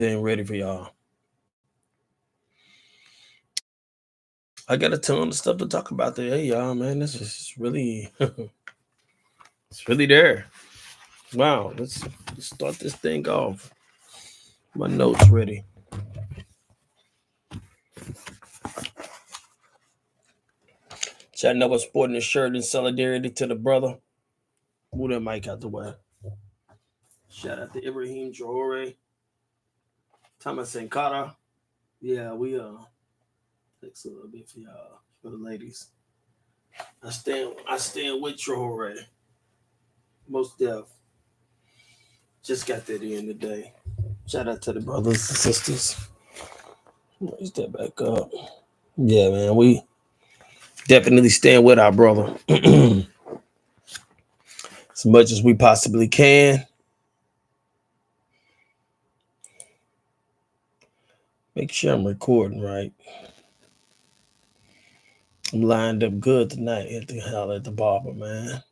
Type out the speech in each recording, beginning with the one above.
everything ready for y'all. I got a ton of stuff to talk about today, y'all. Man, this is really, it's really there. Wow, let's start this thing off. My notes ready. Chatting up, sporting a shirt in solidarity to the brother. Move that mic out the way. Shout out to Ibrahim Traore, Thomas Sankara. Yeah, we thanks a little bit for y'all, for the ladies. I stand with Traore. Most deaf. Just got that in today. Shout out to the brothers and sisters. Raise that back up. Yeah, man, we definitely stand with our brother as much as we possibly can. Make sure I'm recording right. I'm lined up good tonight at the barber, man.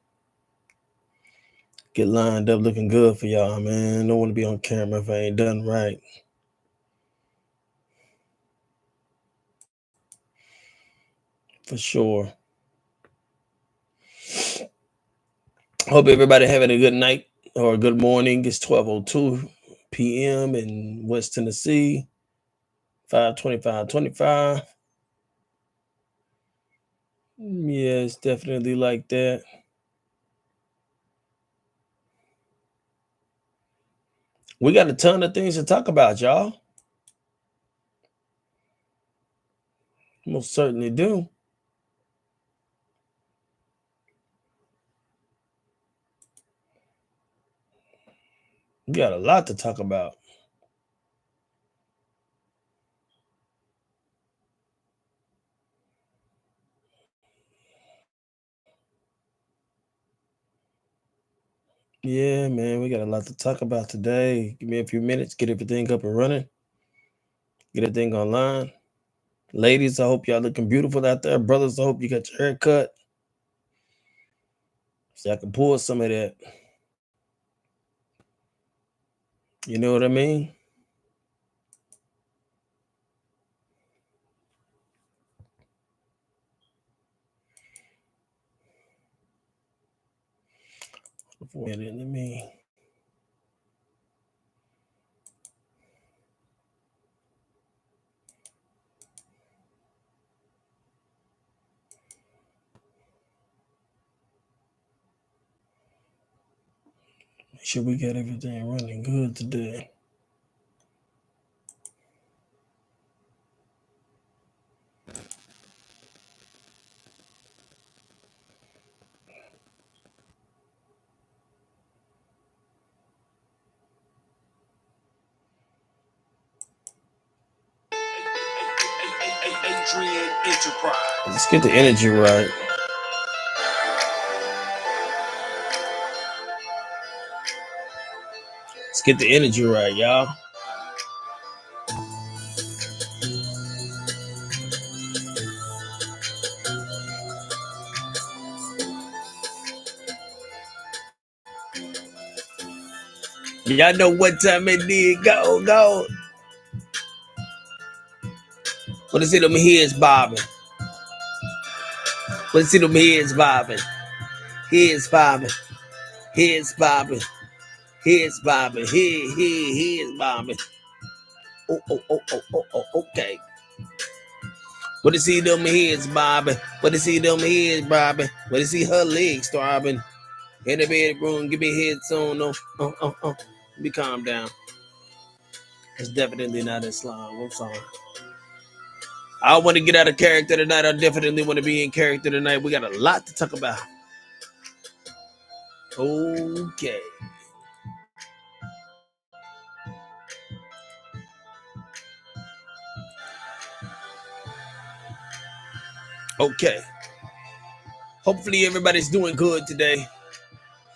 Get lined up looking good for y'all, man. Don't want to be on camera if I ain't done right. For sure. Hope everybody having a good night or a good morning. It's 12:02 p.m. in West Tennessee. 5:25. Yeah, it's definitely like that. We got a ton of things to talk about, y'all. Most certainly do. We got a lot to talk about. Yeah, man, we got a lot to talk about today. Give me a few minutes, get everything up and running, get everything online. Ladies, I hope y'all looking beautiful out there. Brothers, I hope you got your hair cut so I can pull some of that. You know what I mean? Let me. Make sure we got everything running good today. Adrian Enterprise. Let's get the energy right. Let's get the energy right, y'all. Y'all know what time it did. Go. What is it? Them heads bobbing. What is it? Them heads bobbing. Heads bobbing. Heads bobbing. Heads bobbing. Heads bobbing. Oh, okay. What is he them heads bobbing? What is he them heads bobbing? What is he her legs throbbing? In the bedroom, give me heads on. Let me calm down. It's definitely not Islam. I'm sorry. I want to get out of character tonight. I definitely want to be in character tonight. We got a lot to talk about. Okay. Okay. Hopefully everybody's doing good today.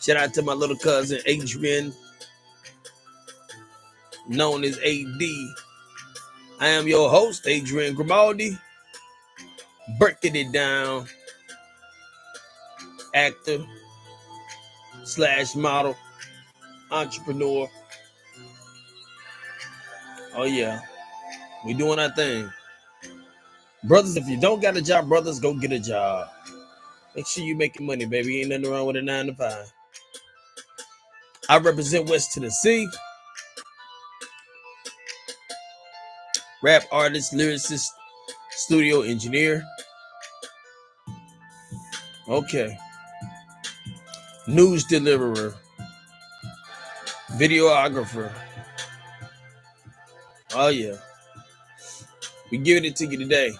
Shout out to my little cousin Adrian, known as AD. I am your host, Adrian Grimaldi. Breaking it down. Actor / model, entrepreneur. Oh yeah, we doing our thing, brothers. If you don't got a job, brothers, go get a job. Make sure you making money, baby. Ain't nothing wrong with a 9 to 5. I represent West Tennessee. Rap artist, lyricist, studio engineer. Okay. News deliverer, videographer. Oh yeah, we giving it to you today.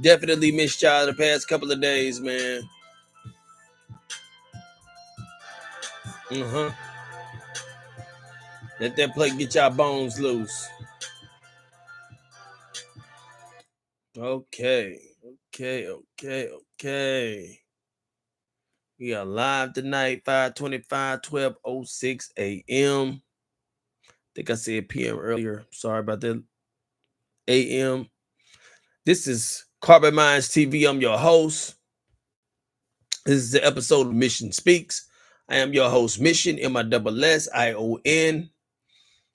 Definitely missed y'all the past couple of days, man. Let that plate get y'all bones loose. Okay. We are live tonight, 5:25, 12:06 a.m. Think I said p.m. earlier. Sorry about that. A.m. This is Carbon Minds TV. I'm your host. This is the episode of Mission Speaks. I am your host, Mission, MISSION.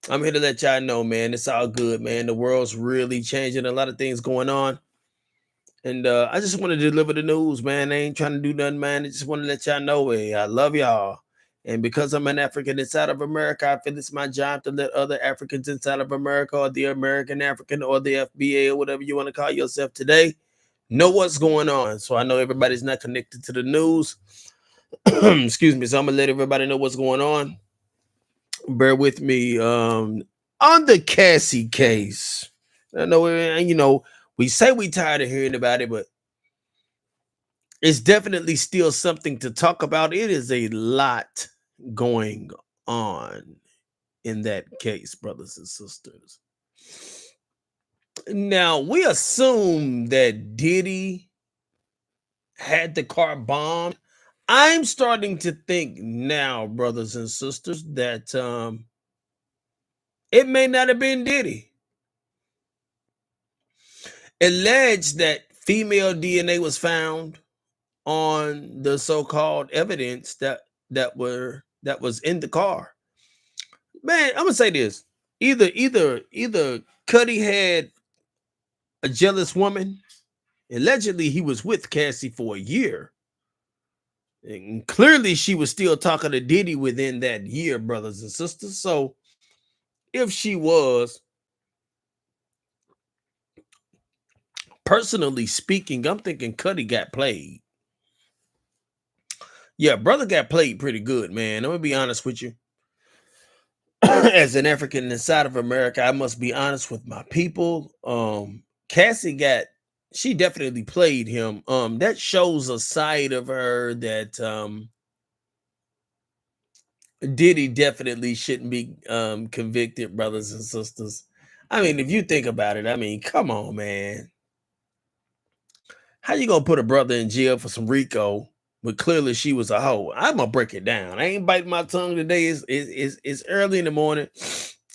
I'm here to let y'all know, man, it's all good, man. The world's really changing. A lot of things going on. And I just want to deliver the news, man. I ain't trying to do nothing, man. I just want to let y'all know, hey, I love y'all. And because I'm an African inside of America, I feel it's my job to let other Africans inside of America, or the American African, or the FBA, or whatever you want to call yourself today, know what's going on. So I know everybody's not connected to the news. Excuse me. So I'm going to let everybody know what's going on. Bear with me. On the Cassie case, I know, we say we tired of hearing about it, but it's definitely still something to talk about. It is a lot going on in that case, brothers and sisters. Now, we assume that Diddy had the car bombed. I'm starting to think now, brothers and sisters, that it may not have been Diddy. Alleged that female DNA was found on the so-called evidence that was in the car. Man, I'm gonna say this: either Cuddy had a jealous woman. Allegedly, he was with Cassie for a year, and clearly, she was still talking to Diddy within that year, brothers and sisters. So, if she was, personally speaking, I'm thinking Cuddy got played. Yeah, brother got played pretty good, man. I'm gonna be honest with you. As an African inside of America, I must be honest with my people. Cassie she definitely played him. That shows a side of her that Diddy definitely shouldn't be convicted, brothers and sisters. I mean, if you think about it, I mean, come on, man. How you gonna put a brother in jail for some RICO, but clearly she was a hoe? I'm gonna break it down. I ain't biting my tongue today. It's early in the morning.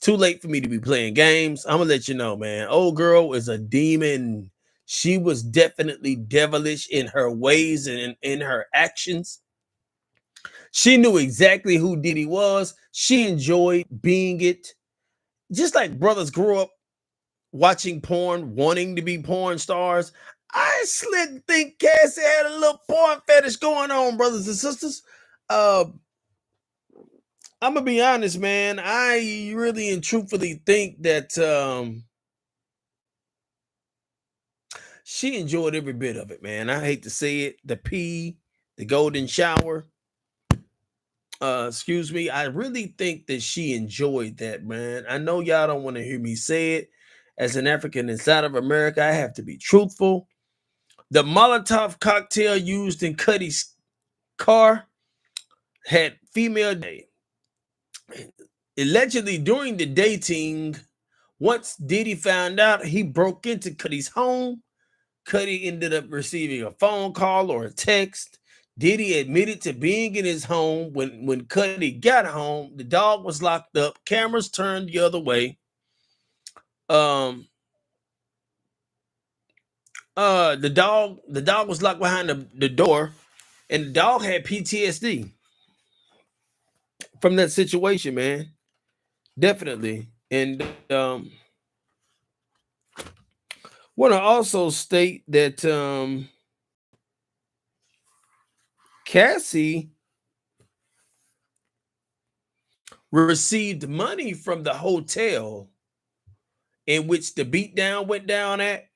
Too late for me to be playing games. I'm gonna let you know, man. Old girl is a demon. She was definitely devilish in her ways and in her actions. She knew exactly who Diddy was. She enjoyed being it. Just like brothers grew up watching porn, wanting to be porn stars. I slick think Cassie had a little porn fetish going on, brothers and sisters. I'm gonna be honest, man. I really and truthfully think that she enjoyed every bit of it, man. I hate to say it. The pee, the golden shower. Excuse me. I really think that she enjoyed that, man. I know y'all don't want to hear me say it. As an African inside of America, I have to be truthful. The Molotov cocktail used in Cuddy's car had female DNA. Allegedly, during the dating, once Diddy found out, he broke into Cuddy's home. Cuddy ended up receiving a phone call or a text. Diddy admitted to being in his home. When Cuddy got home, the dog was locked up. Cameras turned the other way. The dog was locked behind the door, and the dog had PTSD from that situation, man. Definitely. And want to also state that Cassie received money from the hotel in which the beatdown went down at.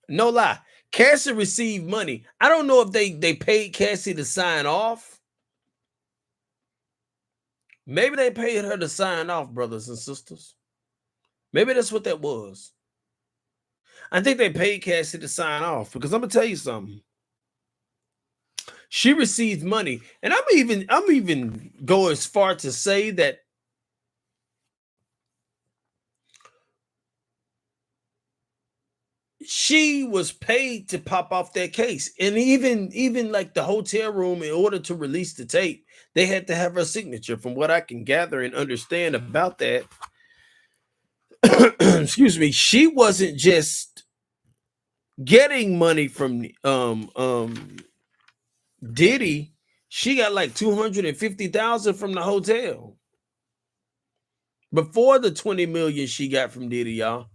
No lie. Cassie received money. I don't know if they paid Cassie to sign off. Maybe they paid her to sign off, brothers and sisters. Maybe that's what that was. I think they paid Cassie to sign off because I'm gonna tell you something. She received money, and I'm even go as far to say that she was paid to pop off that case. And even like the hotel room, in order to release the tape, they had to have her signature. From what I can gather and understand about that, excuse me, she wasn't just getting money from Diddy. She got like 250,000 from the hotel before the 20 million she got from Diddy, y'all.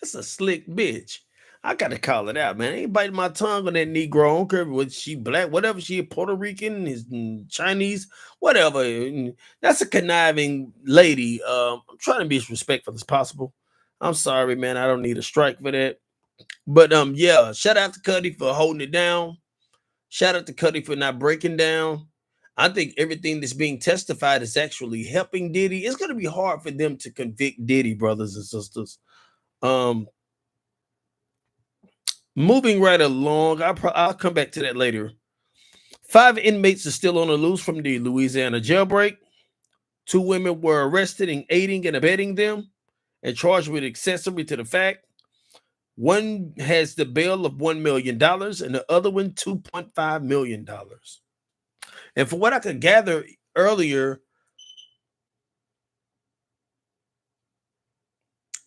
That's a slick bitch. I gotta call it out, man. I ain't biting my tongue on that Negro. I don't care whether she black, whatever she Puerto Rican, is Chinese, whatever. That's a conniving lady. I'm trying to be as respectful as possible. I'm sorry, man. I don't need a strike for that. But yeah, shout out to Cuddy for holding it down. Shout out to Cuddy for not breaking down. I think everything that's being testified is actually helping Diddy. It's gonna be hard for them to convict Diddy, brothers and sisters. Moving right along, I'll come back to that later. 5 inmates are still on the loose from the Louisiana jailbreak. 2 women were arrested in aiding and abetting them and charged with accessory to the fact. One has the bail of $1 million and the other one $2.5 million. And from what I could gather earlier,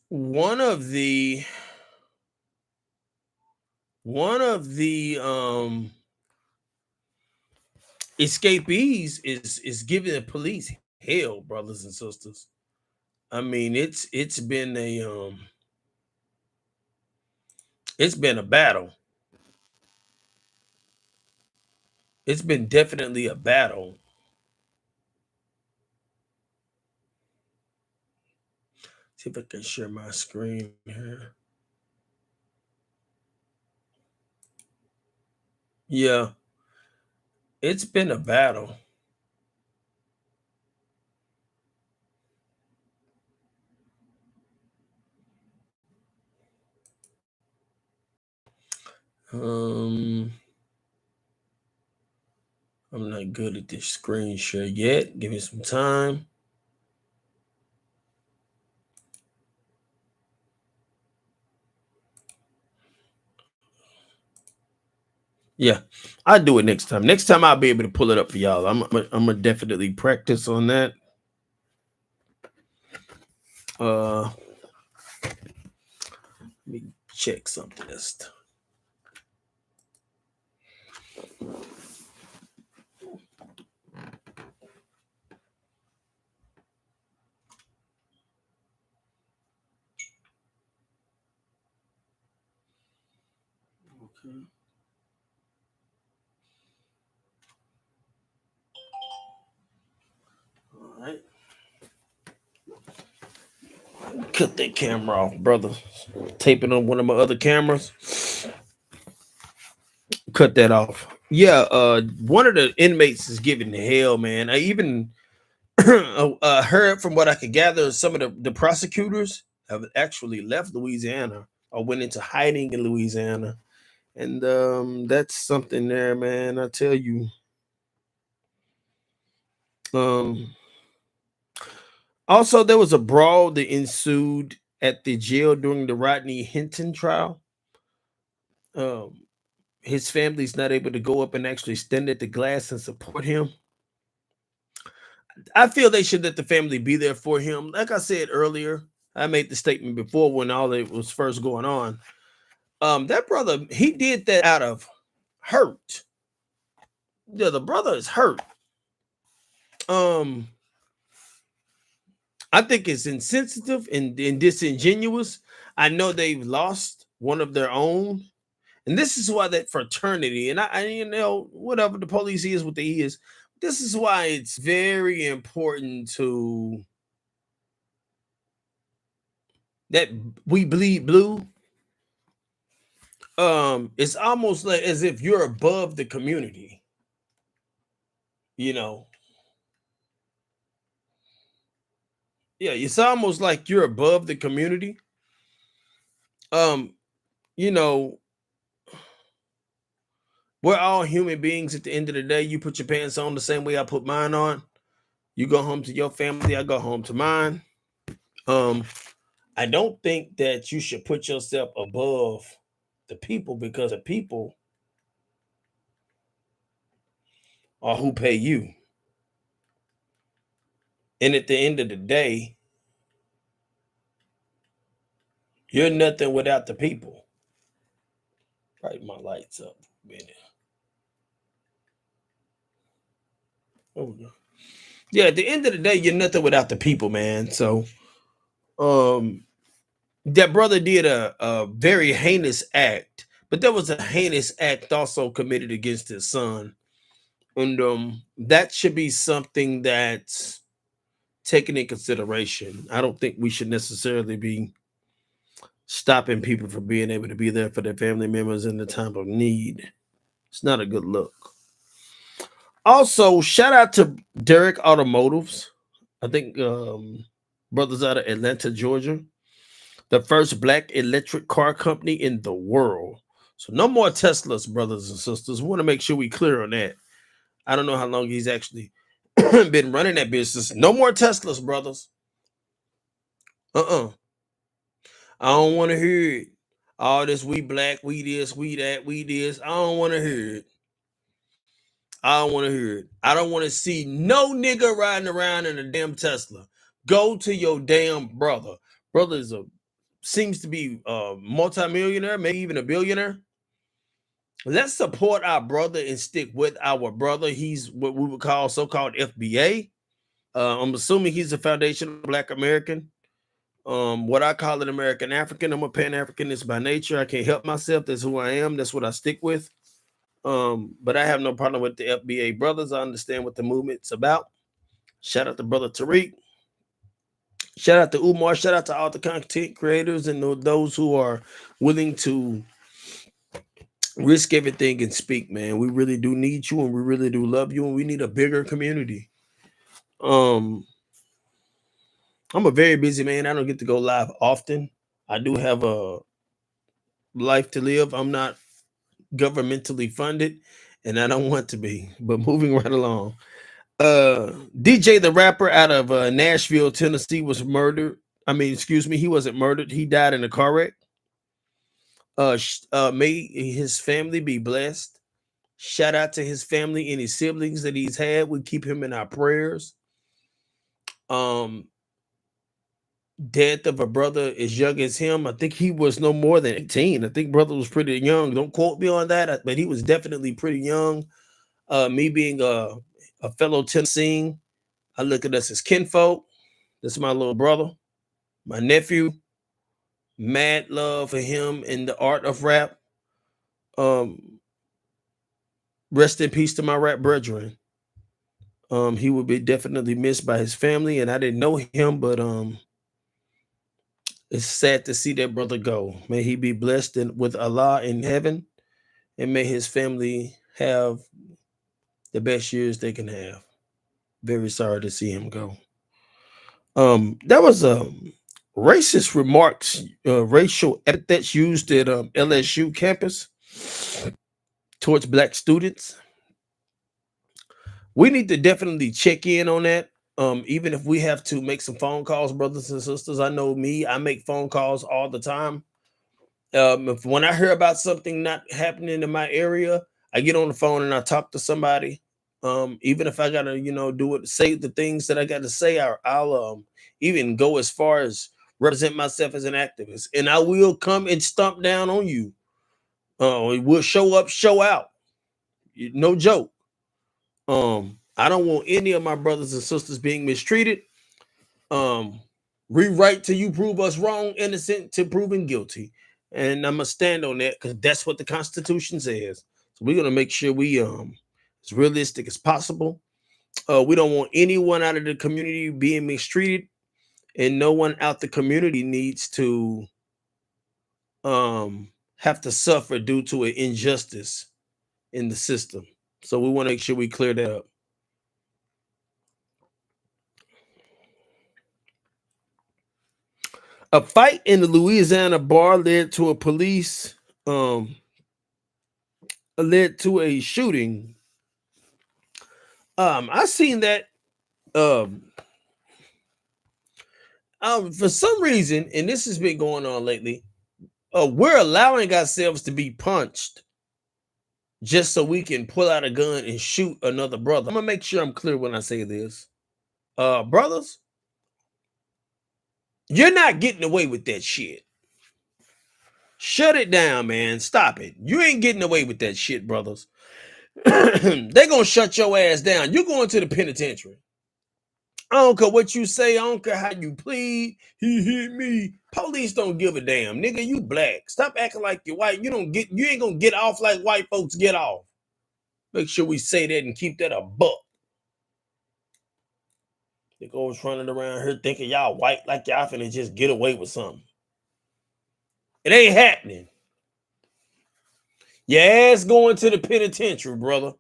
one of the escapees is giving the police hell, brothers and sisters. I mean, it's been a battle. It's been definitely a battle. See if I can share my screen here. Yeah, it's been a battle. I'm not good at this screen share yet. Give me some time. Yeah, I'll do it next time. Next time I'll be able to pull it up for y'all. I'm gonna definitely practice on that. Let me check something. Okay. All right. Cut that camera off, brother. Taping on one of my other cameras. Cut that off. Yeah, one of the inmates is giving hell, man. I even heard from what I could gather, some of the prosecutors have actually left Louisiana or went into hiding in Louisiana. And that's something there, man. I tell you. Also, there was a brawl that ensued at the jail during the Rodney Hinton trial. Um, his family's not able to go up and actually stand at the glass and support him. I feel they should let the family be there for him. Like I said earlier, I made the statement before when all it was first going on. That brother, he did that out of hurt. Yeah, the brother is hurt. I think it's insensitive and disingenuous. I know they've lost one of their own, and this is why that fraternity, and you know, whatever the police is, what they is. This is why it's very important to that we bleed blue. It's almost like as if you're above the community. You know, yeah, it's almost like you're above the community. Um, you know, we're all human beings at the end of the day. You put your pants on the same way I put mine on. You go home to your family, I go home to mine. Um, I don't think that you should put yourself above the people because the people are who pay you. And at the end of the day, you're nothing without the people. Brighten my lights up a minute. Oh, yeah, at the end of the day, you're nothing without the people, man. So, um, that brother did a very heinous act, but there was a heinous act also committed against his son, and that should be something that's taken in consideration. I don't think we should necessarily be stopping people from being able to be there for their family members in the time of need. It's not a good look. Also, shout out to Derek Automotives. I think brothers out of Atlanta, Georgia, the first black electric car company in the world. So no more Teslas, brothers and sisters. We want to make sure we clear on that. I don't know how long he's actually been running that business. No more Teslas, brothers. Uh-uh. I don't want to hear it. All this we black, we this, we that, we this. I don't want to hear it. I don't want to hear it. I don't want to see no nigga riding around in a damn Tesla. Go to your damn brother. Brother is seems to be a multimillionaire, maybe even a billionaire. Let's support our brother and stick with our brother. He's what we would call so-called FBA. I'm assuming he's a foundational Black American. What I call an American African. I'm a Pan Africanist by nature. I can't help myself. That's who I am. That's what I stick with. But I have no problem with the FBA brothers. I understand what the movement's about. Shout out to brother Tariq. Shout out to Umar. Shout out to all the content creators and those who are willing to risk everything and speak, man. We really do need you and we really do love you and we need a bigger community. Um, I'm a very busy man. I don't get to go live often. I do have a life to live. I'm not governmentally funded and I don't want to be. But moving right along. DJ the rapper out of Nashville, Tennessee was murdered. I mean, excuse me, he wasn't murdered. He died in a car wreck. May his family be blessed. Shout out to his family and his siblings that he's had. We keep him in our prayers. Um, Death of a brother as young as him. I think he was no more than 18. I think brother was pretty young. Don't quote me on that, but he was definitely pretty young. Me being a fellow Tennessean, I look at us as kinfolk. That's my little brother, my nephew. Mad love for him in the art of rap. Um, Rest in peace to my rap brethren. He would be definitely missed by his family, and I didn't know him, but it's sad to see that brother go. May he be blessed with Allah in heaven, and may his family have the best years they can have. Very sorry to see him go. That was racist remarks, racial epithets used at LSU campus towards black students. We need to definitely check in on that. Even if we have to make some phone calls, brothers and sisters. I know me, I make phone calls all the time. If when I hear about something not happening in my area, I get on the phone and I talk to somebody. Even if I gotta, do it, say the things that I got to say, I'll even go as far as represent myself as an activist, and I will come and stomp down on you. It will show up, show out. No joke. I don't want any of my brothers and sisters being mistreated. Rewrite till you prove us wrong, innocent to proven guilty. And I'm gonna stand on that because that's what the Constitution says. So we're gonna make sure we as realistic as possible. We don't want anyone out of the community being mistreated, and no one out the community needs to have to suffer due to an injustice in the system. So we want to make sure we clear that up. A fight in the Louisiana bar led to a shooting. I seen that um for some reason, and this has been going on lately. We're allowing ourselves to be punched just so we can pull out a gun and shoot another brother. I'm gonna make sure I'm clear when I say this. Brothers, you're not getting away with that shit. Shut it down, man. Stop it. You ain't getting away with that shit, brothers. They gonna shut your ass down. You're going to the penitentiary. I don't care what you say. I don't care how you plead. He hit me. Police don't give a damn, nigga. You black. Stop acting like you're white. You ain't gonna get off like white folks get off. Make sure we say that and keep that a buck. They goes running around here thinking y'all white like y'all finna just get away with something. It ain't happening. Your ass going to the penitentiary, brother.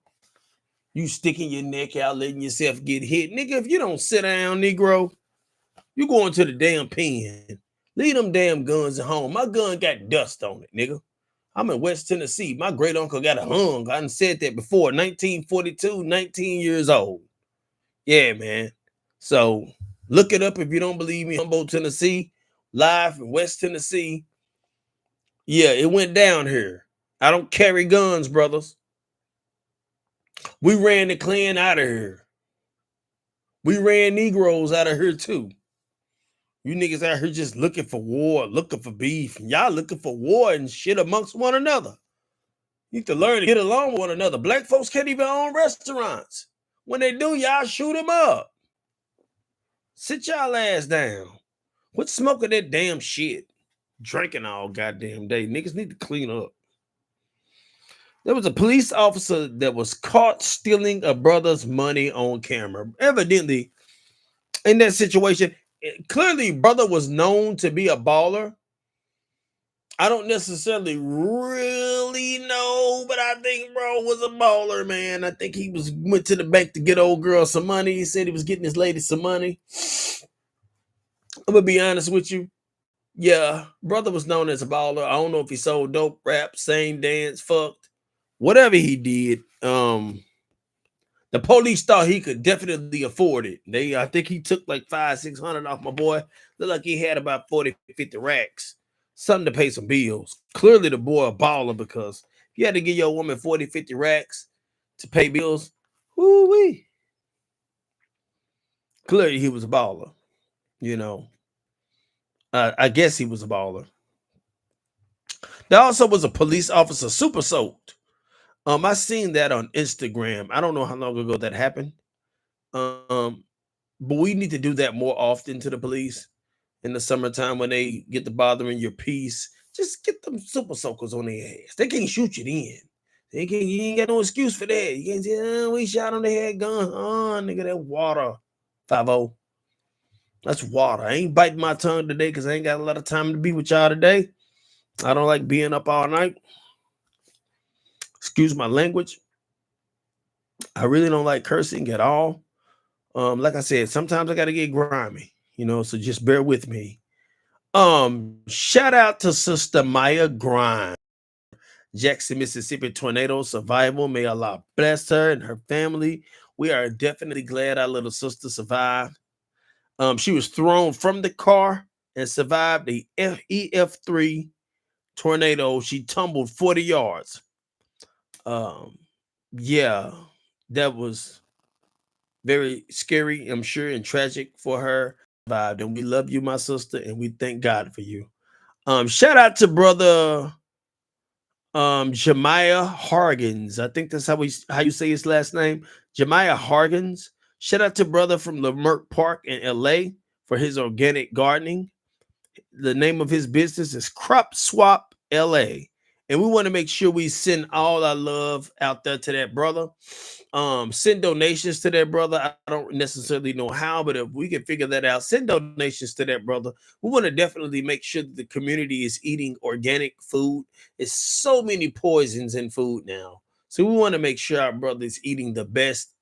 You sticking your neck out, letting yourself get hit. Nigga, if you don't sit down, Negro, you going to the damn pen. Leave them damn guns at home. My gun got dust on it, nigga. I'm in West Tennessee. My great uncle got a hung. I done said that before. 1942, 19 years old. Yeah, man. So look it up if you don't believe me. Humboldt, Tennessee, live in West Tennessee. Yeah, it went down here. I don't carry guns, brothers. We ran the Klan out of here. We ran Negroes out of here too. You niggas out here just looking for war, looking for beef. And y'all looking for war and shit amongst one another. You need to learn to get along with one another. Black folks can't even own restaurants. When they do, y'all shoot them up. Sit y'all ass down. Quit smoking that damn shit. Drinking all goddamn day. Niggas need to clean up. There was a police officer that was caught stealing a brother's money on camera. Evidently, in that situation, clearly brother was known to be a baller. I don't necessarily really know, but I think bro was a baller, man. I think he went to the bank to get old girl some money. He said he was getting his lady some money. I'm gonna be honest with you. Yeah, brother was known as a baller. I don't know if he sold dope, rap, sang, dance, fucked, whatever he did. The police thought he could definitely afford it. I think he took like $500-600 off my boy. Looked like he had about 40-50 racks, something to pay some bills. Clearly the boy a baller, because if you had to give your woman 40-50 racks to pay bills, woo-wee. Clearly he was a baller, you know. I guess he was a baller. There also was a police officer super soaked. I seen that on Instagram. I don't know how long ago that happened. But we need to do that more often to the police in the summertime when they get to bothering your peace. Just get them super soakers on their ass. They can't shoot you then. You ain't got no excuse for that. You can't say, we shot them, they had guns. Nigga, that water. 5-0. That's water. I ain't biting my tongue today because I ain't got a lot of time to be with y'all today. I don't like being up all night. Excuse my language. I really don't like cursing at all. Like I said, sometimes I got to get grimy, so just bear with me. Shout out to Sister Maya Grimes, Jackson, Mississippi tornado survival. May Allah bless her and her family. We are definitely glad our little sister survived. She was thrown from the car and survived the EF3 tornado. She tumbled 40 yards. Yeah, that was very scary, I'm sure, and tragic for her. And we love you, my sister, and we thank God for you. Shout out to brother Jemiah Hargens. I think that's how you say his last name. Jemiah Hargens. Shout out to brother from Leimert Park in LA for his organic gardening. The name of his business is Crop Swap LA. And we want to make sure we send all our love out there to that brother. Send donations to that brother. I don't necessarily know how, but if we can figure that out, send donations to that brother. We want to definitely make sure that the community is eating organic food. There's so many poisons in food now. So we want to make sure our brother is eating the best.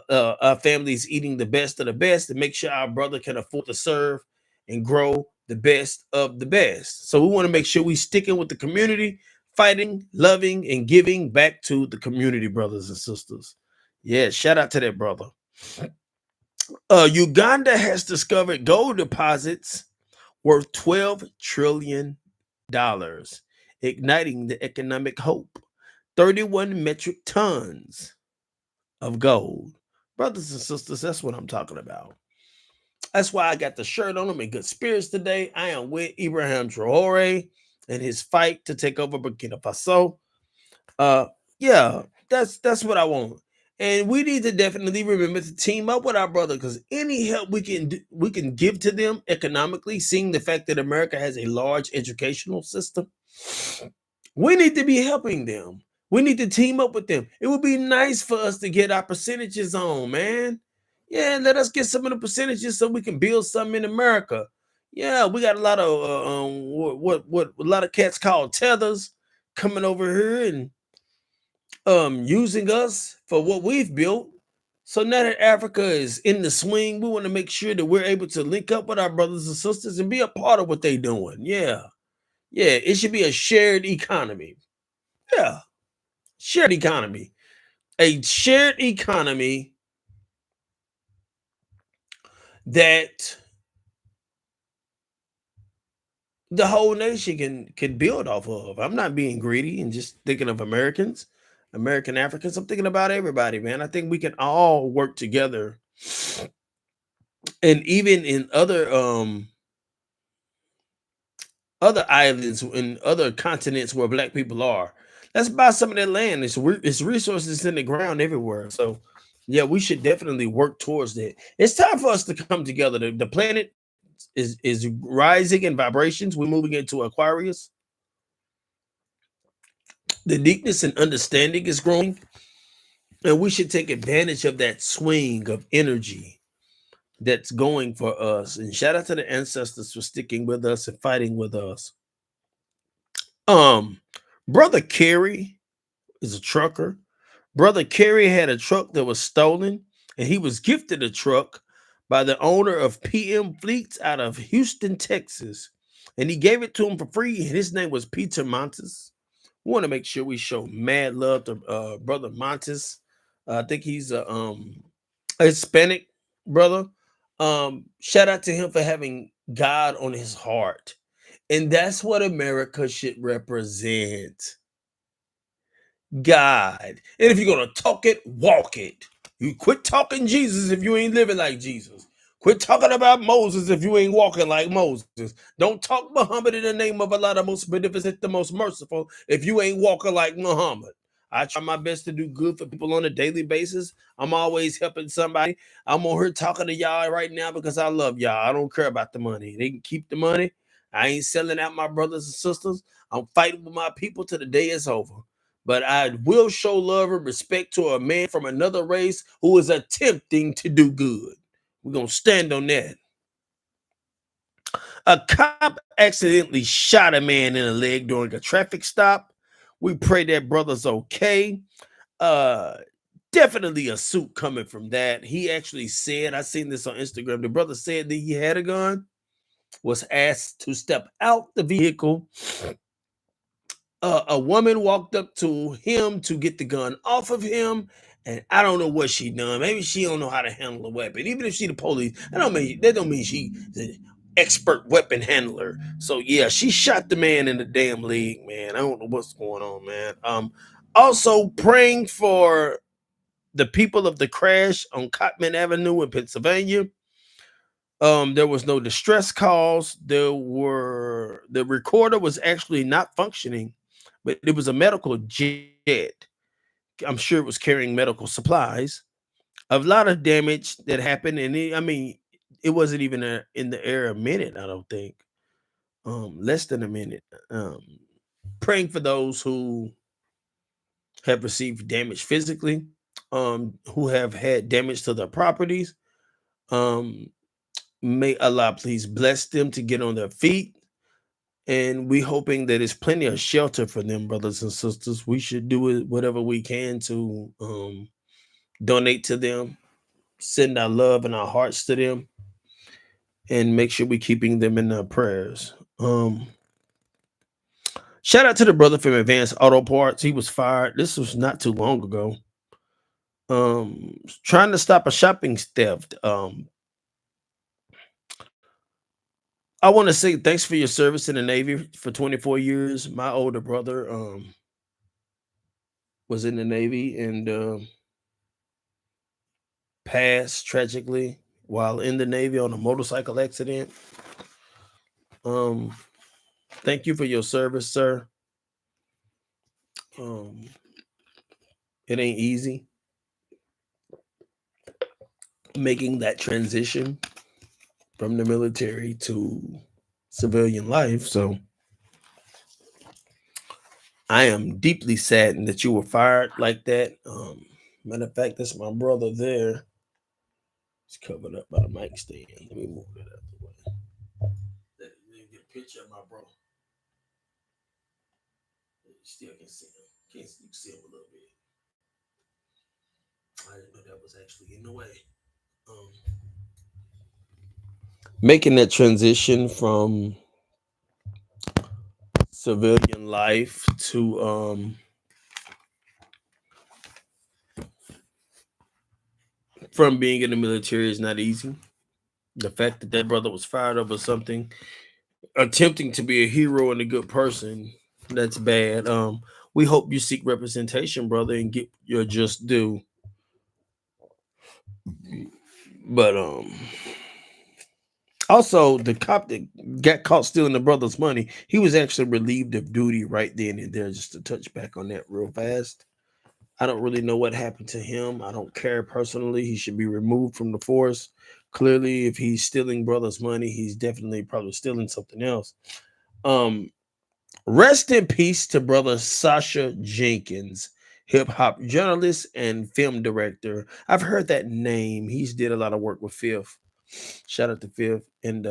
Our family is eating the best of the best, and make sure our brother can afford to serve and grow the best of the best. So we want to make sure we sticking with the community, fighting, loving, and giving back to the community, brothers and sisters. Yeah, shout out to that brother. Uganda has discovered gold deposits worth $12 trillion, igniting the economic hope. 31 metric tons of gold. Brothers and sisters, that's what I'm talking about. That's why I got the shirt on. I'm in good spirits today. I am with Ibrahim Traore and his fight to take over Burkina Faso. Uh, yeah, that's what I want. And we need to definitely remember to team up with our brother, because any help we can give to them economically, seeing the fact that America has a large educational system, we need to be helping them. We need to team up with them. It would be nice for us to get our percentages on, man. Yeah, let us get some of the percentages so we can build something in America. Yeah, we got a lot of what a lot of cats call tethers coming over here and using us for what we've built. So now that Africa is in the swing, we want to make sure that we're able to link up with our brothers and sisters and be a part of what they're doing. Yeah. Yeah, it should be a shared economy. Yeah, shared economy. A shared economy that the whole nation can build off of. I'm not being greedy and just thinking of Americans, American Africans. I'm thinking about everybody, man. I think we can all work together. And even in other islands in other continents where black people are, let's buy some of that land. It's resources in the ground everywhere. So yeah, we should definitely work towards that. It's time for us to come together. The planet is rising in vibrations. We're moving into Aquarius. The deepness and understanding is growing, and we should take advantage of that swing of energy that's going for us. And shout out to the ancestors for sticking with us and fighting with us. Um, Brother Kerry is a trucker. Brother Kerry had a truck that was stolen, and he was gifted a truck by the owner of PM Fleets out of Houston, Texas. And he gave it to him for free. And his name was Peter Montes. We want to make sure we show mad love to Brother Montes. I think he's a Hispanic brother. Shout out to him for having God on his heart. And that's what America should represent. God. And if you're going to talk it, walk it. You quit talking Jesus if you ain't living like Jesus. Quit talking about Moses if you ain't walking like Moses. Don't talk Muhammad in the name of Allah, the most beneficent, the most merciful, if you ain't walking like Muhammad. I try my best to do good for people on a daily basis. I'm always helping somebody. I'm on here talking to y'all right now because I love y'all. I don't care about the money. They can keep the money. I ain't selling out my brothers and sisters. I'm fighting with my people till the day is over. But I will show love and respect to a man from another race who is attempting to do good. We're going to stand on that. A cop accidentally shot a man in the leg during a traffic stop. We pray that brother's okay. Uh, Definitely a suit coming from that. He actually said, I seen this on Instagram. The brother said that he had a gun, was asked to step out the vehicle. A woman walked up to him to get the gun off of him, and I don't know what she done. Maybe she don't know how to handle a weapon. Even if she the police, that don't mean she the expert weapon handler. So yeah, she shot the man in the damn leg, man. I don't know what's going on, man. Also praying for the people of the crash on Cotman Avenue in Pennsylvania. There was no distress calls. The recorder was actually not functioning, but it was a medical jet. I'm sure it was carrying medical supplies. A lot of damage that happened, and I mean, It wasn't even in the air a minute, I don't think. Less than a minute. Um, Praying for those who have received damage physically, who have had damage to their properties. Um, may Allah please bless them to get on their feet. And we hoping that there's plenty of shelter for them, brothers and sisters. We should do it whatever we can to donate to them, send our love and our hearts to them, and make sure we're keeping them in our prayers. Shout out to the brother from Advanced Auto Parts. He was fired. This was not too long ago. Trying to stop a shopping theft. I want to say thanks for your service in the Navy for 24 years. My older brother was in the Navy and passed tragically while in the Navy on a motorcycle accident. Um, Thank you for your service, sir. Um, it ain't easy making that transition from the military to civilian life. So I am deeply saddened that you were fired like that. Matter of fact, that's my brother there. It's covered up by the mic stand. Let me move it out the way. Let me get a picture of my brother. You still can see him. You can see him a little bit. I didn't know that was actually in the way. Um, Making that transition from civilian life to from being in the military is not easy. The fact that that brother was fired over something, attempting to be a hero and a good person, that's bad. We hope you seek representation, brother, and get your just due. But also the cop that got caught stealing the brother's money, he was actually relieved of duty right then and there. Just to touch back on that real fast. I don't really know what happened to him. I don't care personally. He should be removed from the force. Clearly, if he's stealing brother's money, he's definitely probably stealing something else. Um, Rest in peace to brother Sasha Jenkins, hip hop journalist and film director. I've heard that name. He's did a lot of work with Fifth. Shout out to Fifth. And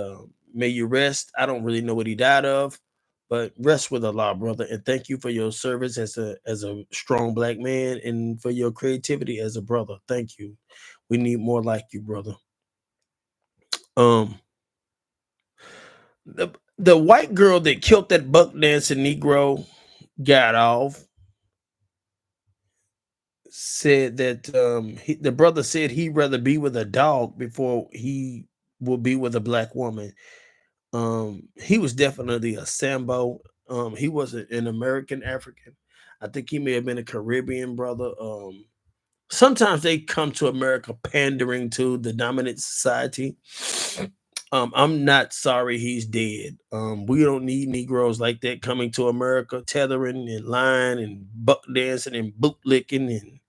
may you rest. I don't really know what he died of, but rest with Allah, brother. And thank you for your service as a strong black man and for your creativity as a brother. Thank you. We need more like you, brother. Um the white girl that killed that buck dancing Negro got off, said that the brother said he'd rather be with a dog before he will be with a black woman. He was definitely a Sambo. He wasn't an American African. I think he may have been a Caribbean brother. Sometimes they come to America pandering to the dominant society. I'm not sorry he's dead. We don't need Negroes like that coming to America, tethering and lying and buck dancing and bootlicking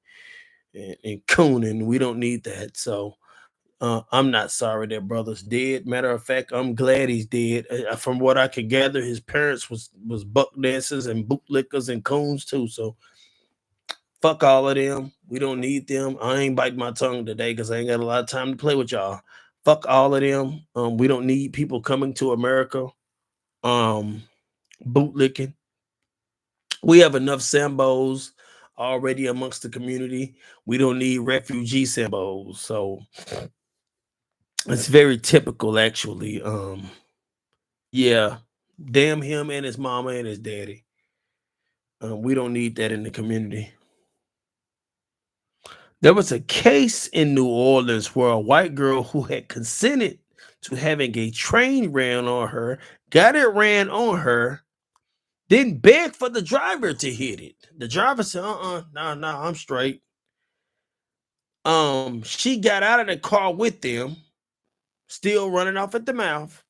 and cooning. We don't need that. So I'm not sorry that brother's dead. Matter of fact, I'm glad he's dead. From what I could gather, his parents was buck dancers and bootlickers and coons too. So fuck all of them. We don't need them. I ain't biting my tongue today because I ain't got a lot of time to play with y'all. Fuck all of them. We don't need people coming to America. Um, Bootlicking. We have enough Sambos already amongst the community. We don't need refugee Sambos. So it's very typical, actually. Yeah, damn him and his mama and his daddy. We don't need that in the community. There was a case in New Orleans where a white girl who had consented to having a train ran on her, got it ran on her, then begged for the driver to hit it. The driver said, no, I'm straight. She got out of the car with them, still running off at the mouth,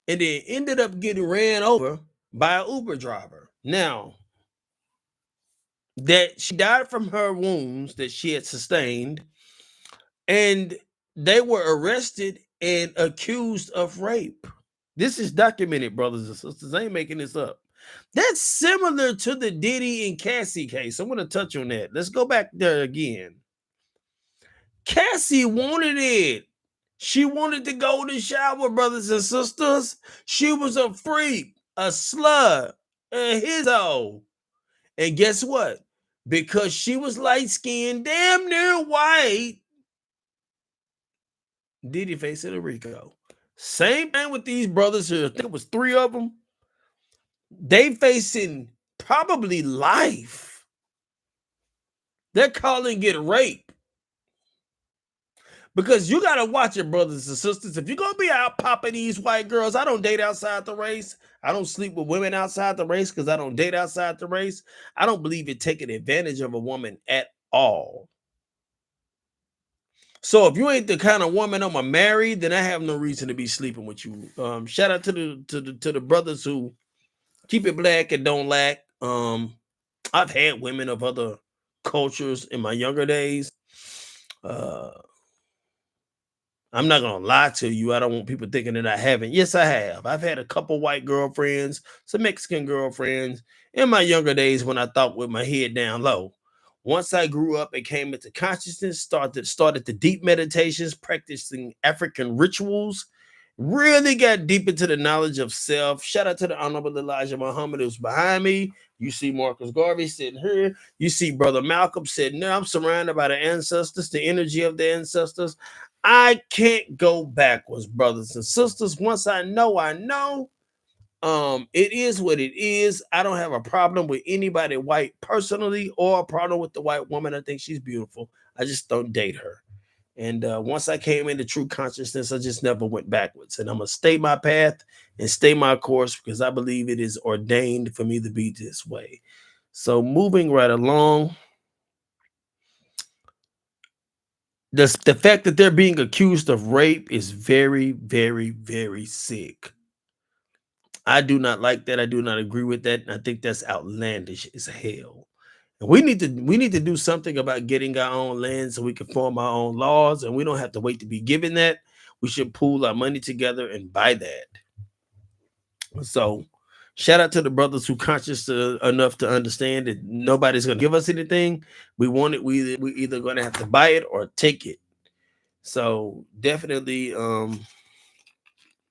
and then ended up getting ran over by an Uber driver. Now, that she died from her wounds that she had sustained, and they were arrested and accused of rape. This is documented, brothers and sisters. I ain't making this up. That's similar to the Diddy and Cassie case. I'm going to touch on that. Let's go back there again. Cassie wanted it. She wanted to go to shower, brothers and sisters. She was a freak, a slut, a hizzo. And guess what? Because she was light skinned, damn near white, Diddy facing a RICO. Same thing with these brothers here. I think it was 3 of them. They facing probably life. They're calling it rape. Because you got to watch it, brothers and sisters. If you're going to be out popping these white girls, I don't date outside the race. I don't sleep with women outside the race because I don't date outside the race. I don't believe in taking advantage of a woman at all. So if you ain't the kind of woman I'm a marry, then I have no reason to be sleeping with you. Shout out to the brothers who keep it black and don't lack. I've had women of other cultures in my younger days. I'm not gonna lie to you. I don't want people thinking that I haven't. Yes, I have. I've had a couple white girlfriends, some Mexican girlfriends in my younger days when I thought with my head down low. Once I grew up and came into consciousness, started the deep meditations, practicing African rituals, really got deep into the knowledge of self. Shout out to the Honorable Elijah Muhammad who's behind me. You see Marcus Garvey sitting here. You see Brother Malcolm sitting there. I'm surrounded by the ancestors, the energy of the ancestors. I can't go backwards, brothers and sisters. Once I know, I know. It is what it is. I don't have a problem with anybody white personally or a problem with the white woman. I think she's beautiful. I just don't date her. And once I came into true consciousness, I just never went backwards. And I'm going to stay my path and stay my course because I believe it is ordained for me to be this way. So moving right along, the fact that they're being accused of rape is very, very, very sick. I do not like that. I do not agree with that. And I think that's outlandish as hell. And we need to do something about getting our own land so we can form our own laws, and we don't have to wait to be given that. We should pool our money together and buy that. So shout out to the brothers who conscious enough to understand that nobody's going to give us anything. We want it. We either going to have to buy it or take it. So definitely,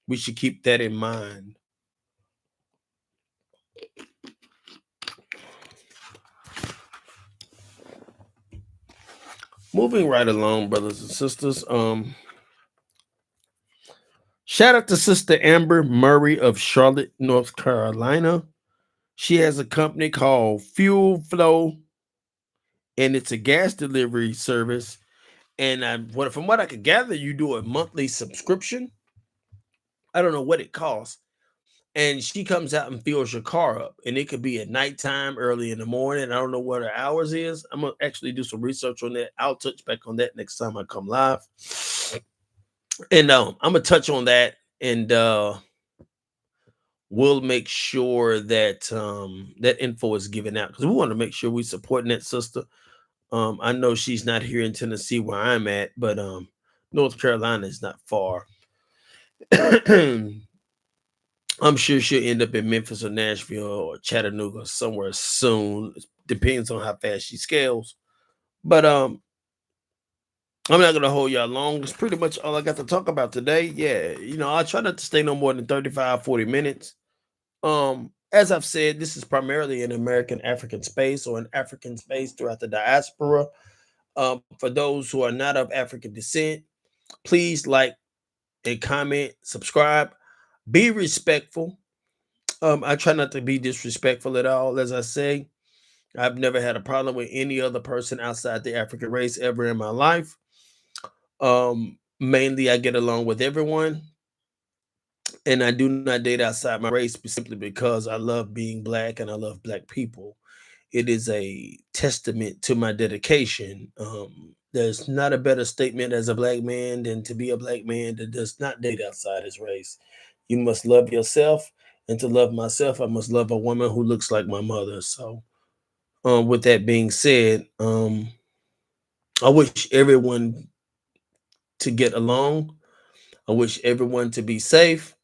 we should keep that in mind. Moving right along, brothers and sisters. Shout out to Sister Amber Murray of Charlotte, North Carolina. She has a company called Fuel Flow, and it's a gas delivery service. And from what I could gather, you do a monthly subscription. I don't know what it costs. And she comes out and fills your car up. And it could be at nighttime, early in the morning. I don't know what her hours is. I'm going to actually do some research on that. I'll touch back on that next time I come live. And I'm going to touch on that. And we'll make sure that that info is given out. Because we want to make sure we're supporting that sister. I know she's not here in Tennessee where I'm at. But North Carolina is not far. I'm sure she'll end up in Memphis or Nashville or Chattanooga somewhere soon. It depends on how fast she scales. But I'm not gonna hold y'all long. It's pretty much all I got to talk about today. Yeah, I try not to stay no more than 35, 40 minutes. As I've said, this is primarily an American African space or an African space throughout the diaspora. For those who are not of African descent, please like and comment, subscribe. Be respectful. I try not to be disrespectful at all. As I say, I've never had a problem with any other person outside the African race ever in my life. Mainly, I get along with everyone, and I do not date outside my race simply because I love being black and I love black people. It is a testament to my dedication. There's not a better statement as a black man than to be a black man that does not date outside his race. You must love yourself, and to love myself, I must love a woman who looks like my mother. So, with that being said, I wish everyone to get along. I wish everyone to be safe.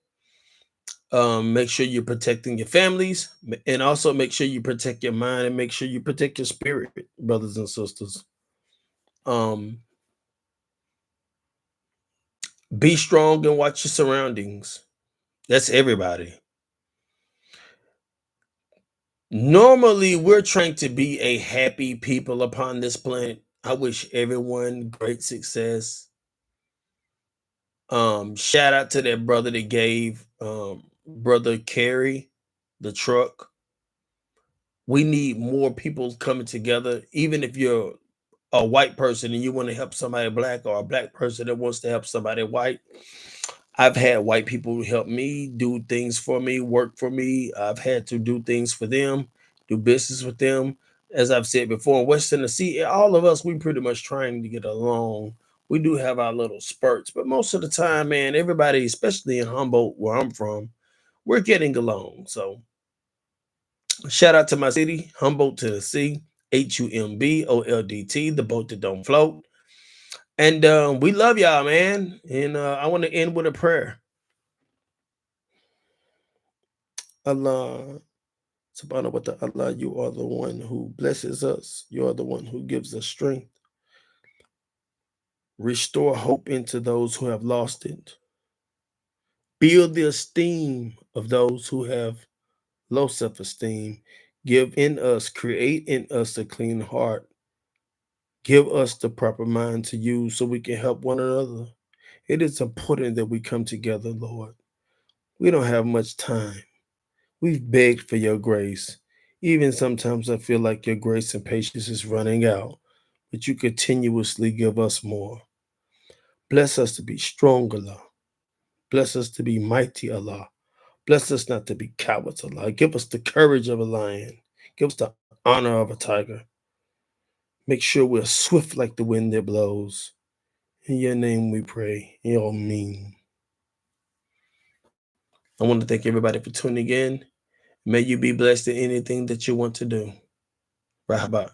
Make sure you're protecting your families, and also make sure you protect your mind and make sure you protect your spirit, brothers and sisters. Um, be strong and watch your surroundings. That's everybody. Normally, we're trying to be a happy people upon this planet. I wish everyone great success. Shout out to that brother that gave brother Carrie the truck. We need more people coming together, even if you're a white person and you want to help somebody black, or a black person that wants to help somebody white. I've had white people help me, do things for me, work for me. I've had to do things for them, do business with them. As I've said before, in West Tennessee, all of us, we pretty much trying to get along. We do have our little spurts, but most of the time, man, everybody, especially in Humboldt, where I'm from, we're getting along. So shout out to my city, Humboldt, Tennessee, HUMBOLDT, the boat that don't float. And we love y'all, man. And I want to end with a prayer. Allah, subhanahu wa ta'ala, you are the one who blesses us. You are the one who gives us strength. Restore hope into those who have lost it. Build the esteem of those who have low self esteem. Give in us, create in us a clean heart. Give us the proper mind to use so we can help one another. It is important that we come together, Lord. We don't have much time. We've begged for your grace. Even sometimes I feel like your grace and patience is running out, but you continuously give us more. Bless us to be strong, Allah. Bless us to be mighty, Allah. Bless us not to be cowards, Allah. Give us the courage of a lion. Give us the honor of a tiger. Make sure we're swift like the wind that blows. In your name we pray. Amen. I want to thank everybody for tuning in. May you be blessed in anything that you want to do. Rahaba.